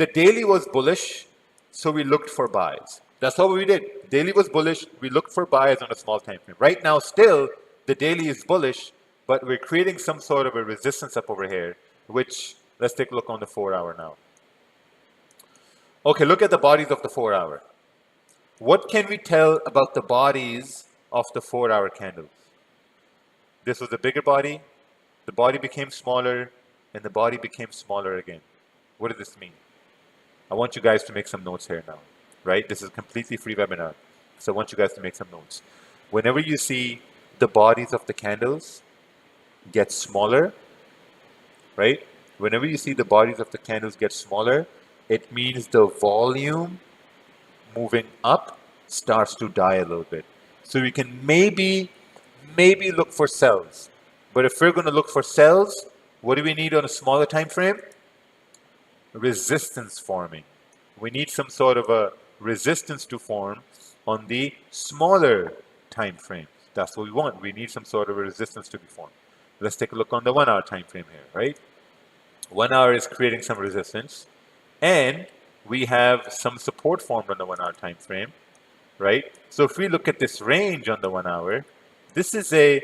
The daily was bullish, so we looked for buys. That's all we did. Daily was bullish, we looked for buys on a small time frame. Right now, still, the daily is bullish, but we're creating some sort of a resistance up over here, which, let's take a look on the 4-hour now. Okay, look at the bodies of the 4-hour. What can we tell about the bodies of the 4-hour candles? This was a bigger body, the body became smaller, and the body became smaller again. What does this mean? I want you guys to make some notes here now, right? This is a completely free webinar, so I want you guys to make some notes. Whenever you see the bodies of the candles get smaller, right? Whenever you see the bodies of the candles get smaller, it means the volume moving up starts to die a little bit. So we can maybe look for sells. But if we're going to look for sells, what do we need on a smaller time frame? Resistance forming. We need some sort of a resistance to form on the smaller time frame. That's what we want. We need some sort of a resistance to be formed. Let's take a look on the 1-hour time frame here, right? 1 hour is creating some resistance, and we have some support formed on the 1-hour time frame, right? So if we look at this range on the 1 hour, this is a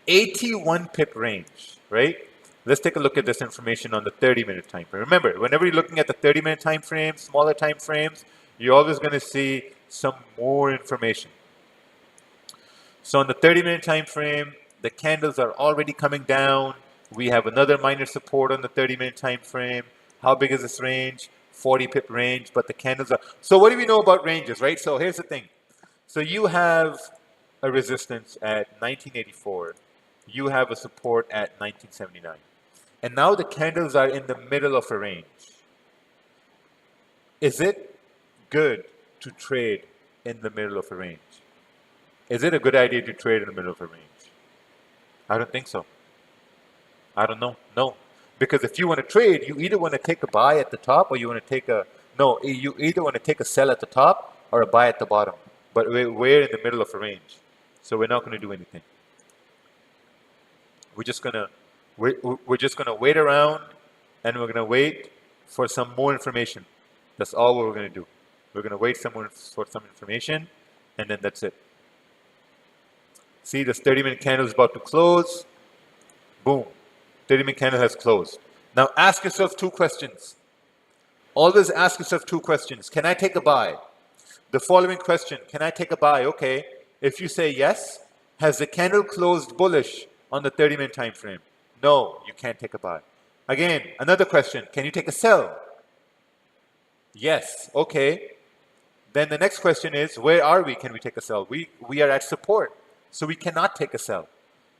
81 pip range, right? Let's take a look at this information on the 30-minute time frame. Remember, whenever you're looking at the 30-minute time frame, smaller time frames, you're always going to see some more information. So on the 30-minute time frame, the candles are already coming down. We have another minor support on the 30-minute time frame. How big is this range? 40 pip range, but the candles are... So what do we know about ranges, right? So here's the thing. So you have a resistance at 1984. You have a support at 1979. And now the candles are in the middle of a range. Is it good to trade in the middle of a range? Is it a good idea to trade in the middle of a range? I don't think so. I don't know. No. Because if you want to trade, you either want to take a buy at the top or you want to take a... No, you either want to take a sell at the top or a buy at the bottom. But we're in the middle of a range. So we're not going to do anything. We're just going to wait around, and we're going to wait for some more information. That's all we're going to do. We're going to wait for some information, and then that's it. See, this 30-minute candle is about to close. Boom. 30-minute candle has closed. Now ask yourself 2 questions. Always ask yourself 2 questions. Can I take a buy? The following question, can I take a buy? Okay. If you say yes, has the candle closed bullish on the 30-minute time frame? No, you can't take a buy. Again, another question, can you take a sell? Yes, okay. Then the next question is, where are we? Can we take a sell? We are at support, so we cannot take a sell.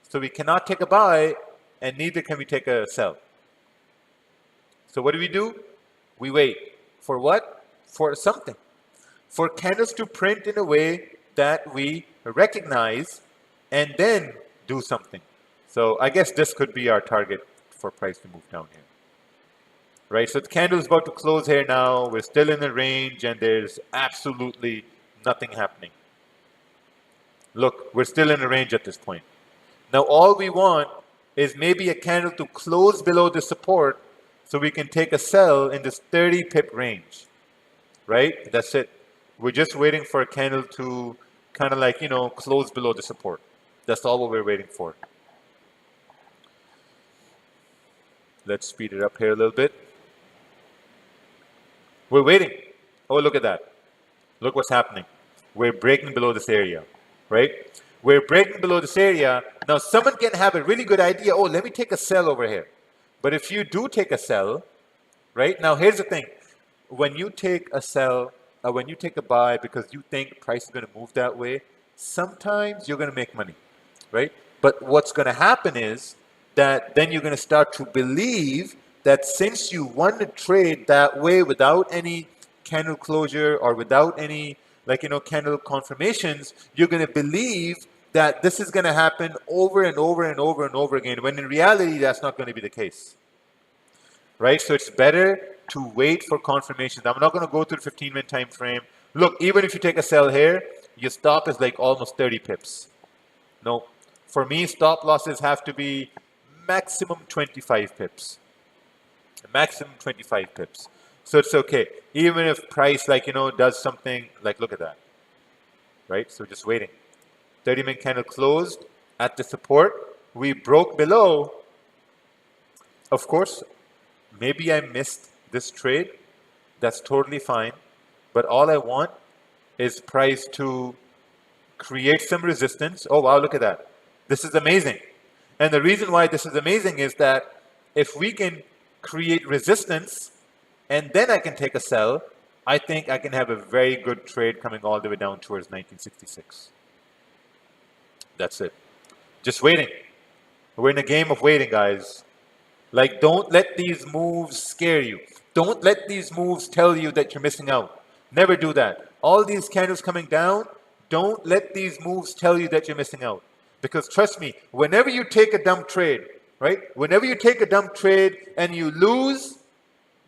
So we cannot take a buy, and neither can we take a sell. So what do? We wait. For what? For something. For candles to print in a way that we recognize and then do something. So I guess this could be our target for price to move down here. Right, so the candle is about to close here now. We're still in the range and there's absolutely nothing happening. Look, we're still in the range at this point. Now all we want is maybe a candle to close below the support so we can take a sell in this 30 pip range. Right, that's it. We're just waiting for a candle to kind of like, close below the support. That's all what we're waiting for. Let's speed it up here a little bit. We're waiting. Oh, look at that. Look what's happening. We're breaking below this area, right? We're breaking below this area. Now, someone can have a really good idea. Oh, let me take a sell over here. But if you do take a sell, right? Now, here's the thing. When you take a sell, or when you take a buy because you think price is going to move that way, sometimes you're going to make money, right? But what's going to happen is that then you're going to start to believe that since you want to trade that way without any candle closure or without any candle confirmations, you're going to believe that this is going to happen over and over and over and over again, when in reality that's not going to be the case, right? So it's better to wait for confirmations. I'm not going to go through the 15-minute time frame. Look, even if you take a sell here, your stop is like almost 30 pips. No, for me, stop losses have to be maximum 25 pips. Maximum 25 pips. So it's okay. Even if price, like, does something, like, look at that, right? So just waiting. 30-minute candle closed at the support. We broke below. Of course, maybe I missed this trade. That's totally fine. But all I want is price to create some resistance. Oh, wow, look at that. This is amazing. And the reason why this is amazing is that if we can create resistance and then I can take a sell, I think I can have a very good trade coming all the way down towards 1966. That's it. Just waiting. We're in a game of waiting, guys. Like, don't let these moves scare you. Don't let these moves tell you that you're missing out. Never do that. All these candles coming down, don't let these moves tell you that you're missing out. Because trust me, whenever you take a dumb trade, right? Whenever you take a dumb trade and you lose,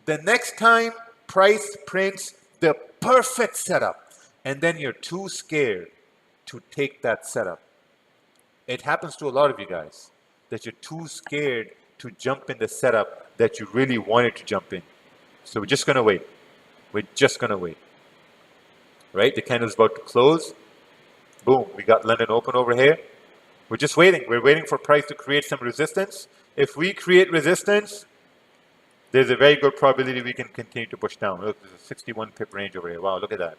the next time price prints the perfect setup, and then you're too scared to take that setup. It happens to a lot of you guys, that you're too scared to jump in the setup that you really wanted to jump in. So we're just going to wait. We're just going to wait. Right? The candle's about to close. Boom. We got London open over here. We're just waiting. We're waiting for price to create some resistance. If we create resistance, there's a very good probability we can continue to push down. Look, there's a 61 pip range over here. Wow, look at that.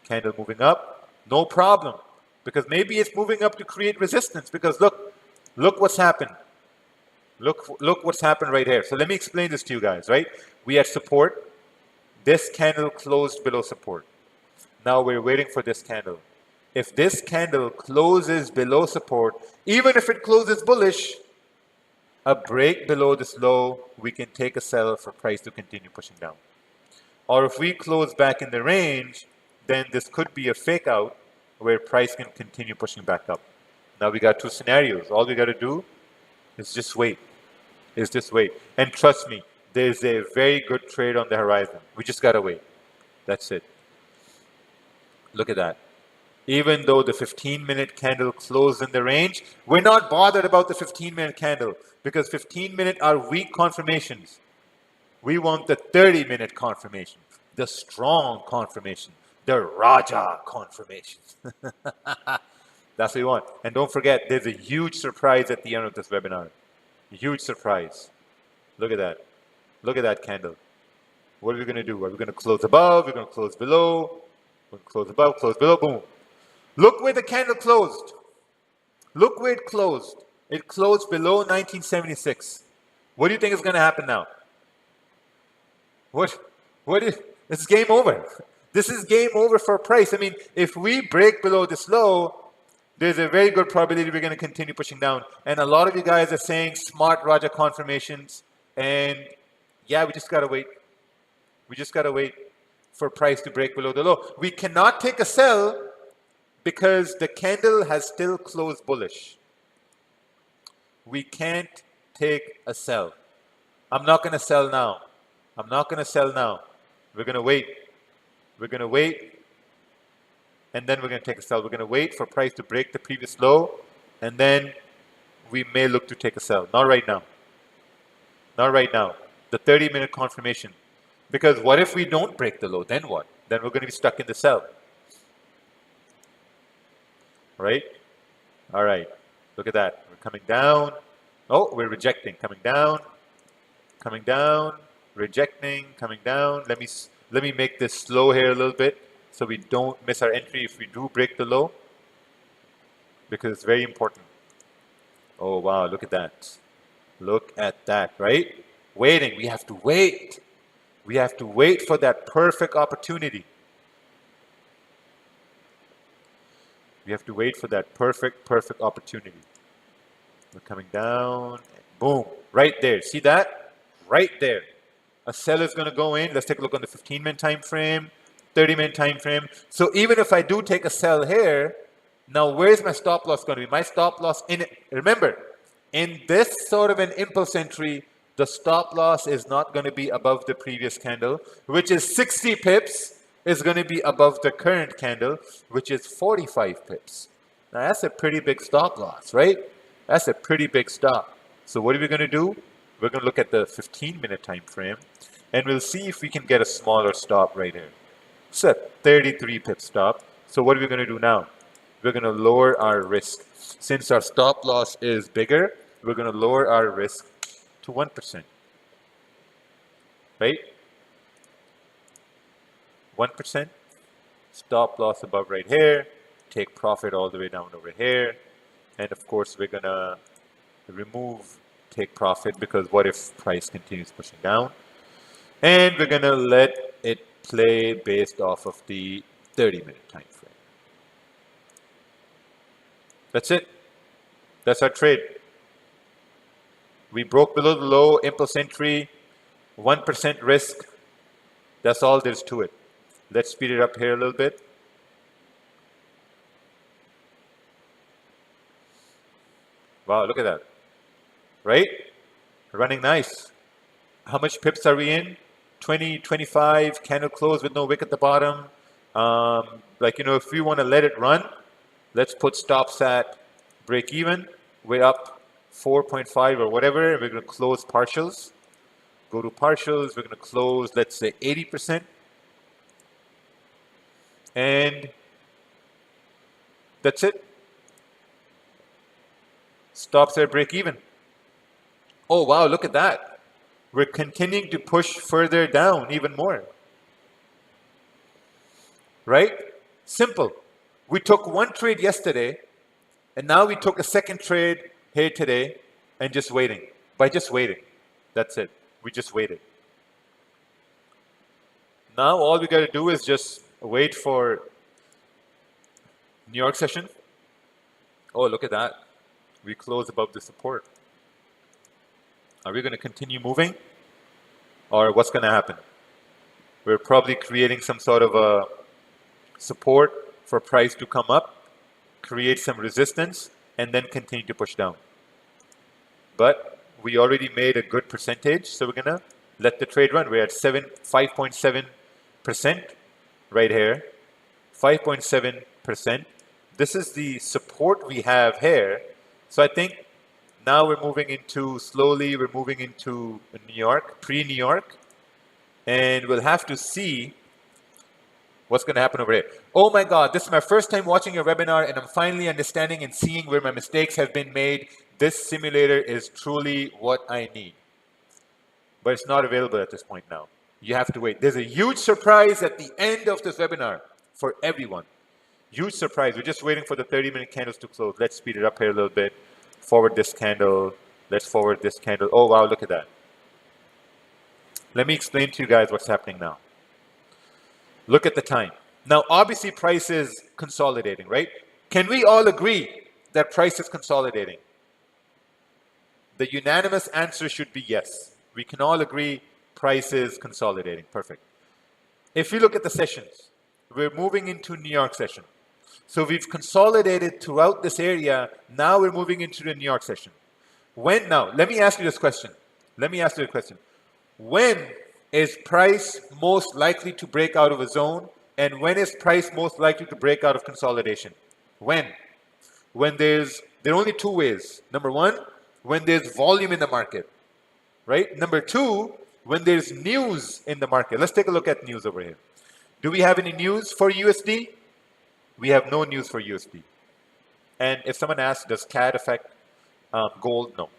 Candle moving up. No problem. Because maybe it's moving up to create resistance. Because look what's happened. Look what's happened right here. So let me explain this to you guys, right? We had support. This candle closed below support. Now we're waiting for this candle. If this candle closes below support, even if it closes bullish, a break below this low, we can take a sell for price to continue pushing down. Or if we close back in the range, then this could be a fake out where price can continue pushing back up. Now we got two scenarios. All we got to do is just wait. And trust me, there's a very good trade on the horizon. We just got to wait. That's it. Look at that. Even though the 15-minute candle closed in the range, we're not bothered about the 15-minute candle because 15-minute are weak confirmations. We want the 30-minute confirmation, the strong confirmation, the Raja confirmation. That's what we want. And don't forget, there's a huge surprise at the end of this webinar. A huge surprise. Look at that. Look at that candle. What are we going to do? Are we going to close above? We're going to close below. We're going to close above, close below, boom. Look where the candle closed. Look where it closed. It closed below 1976. What do you think is going to happen now? It's game over. This is game over for price. I mean, if we break below this low, there's a very good probability we're going to continue pushing down. And a lot of you guys are saying smart Raja confirmations. And yeah, we just got to wait. We just got to wait for price to break below the low. We cannot take a sell because the candle has still closed bullish. We can't take a sell. I'm not going to sell now. I'm not going to sell now. We're going to wait. We're going to wait. And then we're going to take a sell. We're going to wait for price to break the previous low. And then we may look to take a sell. Not right now. Not right now. The 30-minute confirmation. Because what if we don't break the low? Then what? Then we're going to be stuck in the sell. Right? All right. Look at that. We're coming down. Oh, we're rejecting. Coming down. Coming down. Rejecting. Coming down. Let me make this slow here a little bit so we don't miss our entry if we do break the low. Because it's very important. Oh, wow. Look at that. Look at that, right? Waiting. We have to wait. We have to wait for that perfect opportunity. We have to wait for that perfect opportunity. We're coming down. Boom. Right there. See that? Right there. A sell is going to go in. Let's take a look on the 15-minute time frame, 30-minute time frame. So even if I do take a sell here, now where's my stop loss going to be? My stop loss in it. Remember, in this sort of an impulse entry, the stop loss is not going to be above the previous candle, which is 60 pips. Is going to be above the current candle, which is 45 pips. Now that's a pretty big stop loss, right? That's a pretty big stop. So what are we going to do? We're going to look at the 15-minute time frame. and we'll see if we can get a smaller stop right here. It's a 33 pip stop. So what are we going to do now? We're going to lower our risk. Since our stop loss is bigger, we're going to lower our risk to 1%. Right? 1%. Stop loss above right here. Take profit all the way down over here. And of course, we're going to remove take profit because what if price continues pushing down? And we're going to let it play based off of the 30-minute time frame. That's it. That's our trade. We broke below the low, impulse entry, 1% risk. That's all there is to it. Let's speed it up here a little bit. Wow, look at that. Right? Running nice. How much pips are we in? 20, 25, candle close with no wick at the bottom. If we want to let it run, let's put stops at break even. We're up 4.5 or whatever, and we're going to close partials. Go to partials, we're going to close, let's say 80%. And that's it. Stops at break even. Oh, wow, look at that. We're continuing to push further down even more. Right? Simple. We took one trade yesterday, and now we took a second trade here today, and just waiting. By just waiting. That's it. We just waited. Now all we got to do is just wait for New York session. Oh, look at that. We close above the support. Are we going to continue moving? Or what's going to happen? We're probably creating some sort of a support for price to come up, create some resistance, and then continue to push down. But we already made a good percentage, so we're going to let the trade run. We're at 5.7% right here. 5.7%. This is the support we have here. So I think now we're moving into, slowly, we're moving into New York, pre-New York. And we'll have to see what's going to happen over here. Oh my God, this is my first time watching your webinar, and I'm finally understanding and seeing where my mistakes have been made. This simulator is truly what I need. But it's not available at this point now. You have to wait. There's a huge surprise at the end of this webinar for everyone. Huge surprise. We're just waiting for the 30-minute candles to close. Let's speed it up here a little bit. Forward this candle. Let's forward this candle. Oh, wow, look at that. Let me explain to you guys what's happening now. Look at the time. Now, obviously, price is consolidating, right? Can we all agree that price is consolidating? The unanimous answer should be yes. We can all agree price is consolidating. Perfect. If we look at the sessions, we're moving into New York session. So we've consolidated throughout this area. Now we're moving into the New York session. When now? Let me ask you this question. When is price most likely to break out of a zone, and when is price most likely to break out of consolidation? When? There are only two ways. Number one, when there's volume in the market, right? Number two, when there's news in the market. Let's take a look at news over here. Do we have any news for USD? We have no news for USD. And if someone asks, does CAD affect gold? No.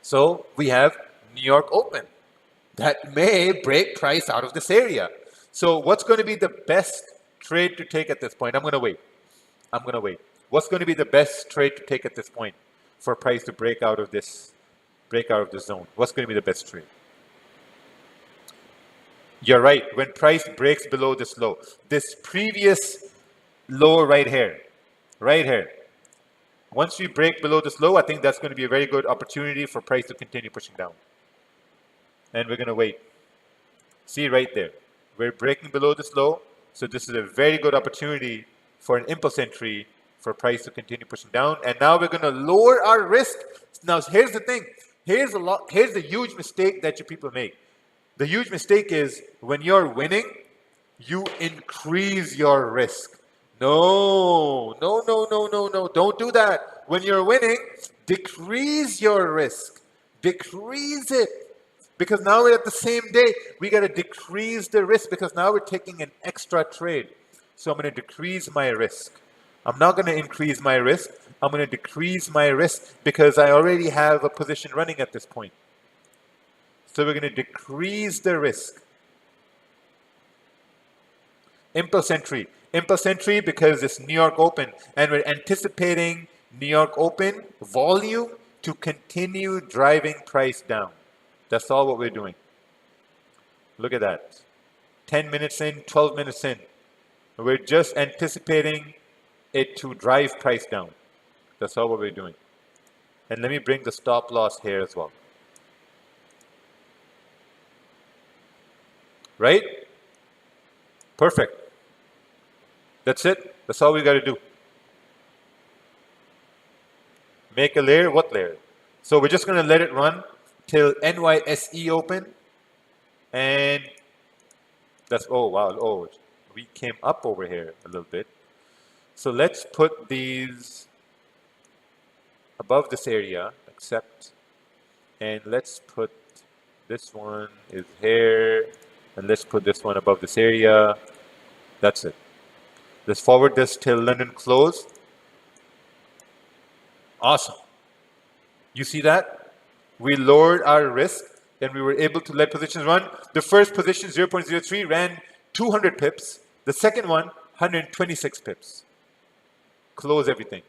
So we have New York open. That may break price out of this area. So what's going to be the best trade to take at this point? I'm going to wait. What's going to be the best trade to take at this point for price to break out of this zone? What's going to be the best trade? You're right. When price breaks below this low, this previous low right here. Once we break below this low, I think that's going to be a very good opportunity for price to continue pushing down. And we're going to wait. See right there. We're breaking below this low. So this is a very good opportunity for an impulse entry for price to continue pushing down. And now we're going to lower our risk. Now, here's the thing. Here's the huge mistake that you people make. The huge mistake is when you're winning, you increase your risk. No. Don't do that. When you're winning, decrease your risk. Decrease it. Because now we're at the same day. We got to decrease the risk because now we're taking an extra trade. So I'm going to decrease my risk. I'm not going to increase my risk. I'm going to decrease my risk because I already have a position running at this point. So we're going to decrease the risk. Impulse entry. Impulse entry because it's New York Open and we're anticipating New York Open volume to continue driving price down. That's all what we're doing. Look at that. 10 minutes in, 12 minutes in. We're just anticipating it to drive price down. That's all what we're doing. And let me bring the stop loss here as well. Right? Perfect. That's it. That's all we got to do. Make a layer. What layer? So we're just going to let it run till NYSE open. And that's, oh, wow. Oh, we came up over here a little bit. So let's put these above this area, except, and let's put this one is here, and let's put this one above this area. That's it. Let's forward this till London close. Awesome. You see that? We lowered our risk and we were able to let positions run. The first position, 0.03, ran 200 pips. The second one, 126 pips. Close everything.